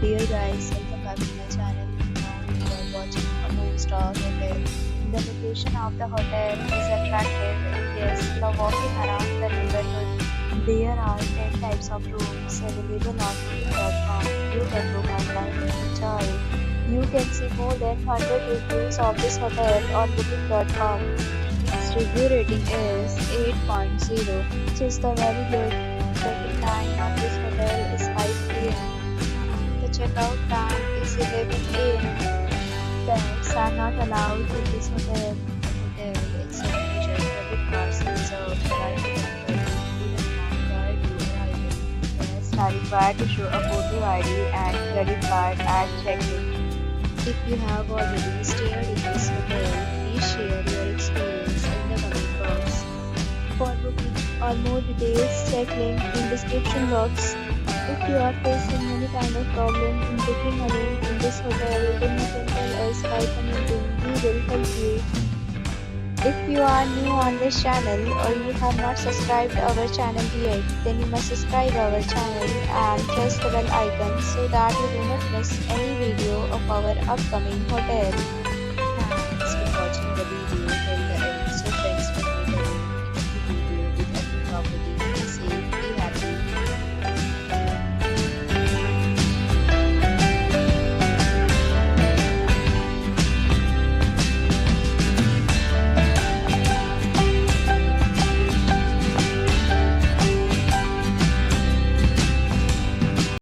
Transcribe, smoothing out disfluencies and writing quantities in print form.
Dear guys, welcome back to my channel. Now you are watching a 4-star hotel. The location of the hotel is attractive and guests love walking around the neighborhood. There are 10 types of rooms available on booking.com. You can book online and enjoy it. You can see more than 100 reviews of this hotel on booking.com. Its review rating is 8.0, which is the very good. Check-in time of this hotel is 5 p.m. The checkout time is 11 a.m. Pets are not allowed in this hotel. The hotel accepts major credit cards reserved the right to temporary amount prior to arrival. Guests are required to show a photo ID and credit card at check-in. If you have already stayed in this hotel, please share your experience in the comment box. For booking or more details, check link in description box. If you are facing any kind of problem in booking a room in this hotel, then you can tell us by commenting. We will help you. If you are new on this channel or you have not subscribed our channel yet, then you must subscribe our channel and press the bell icon so that you do not miss any video of our upcoming hotel.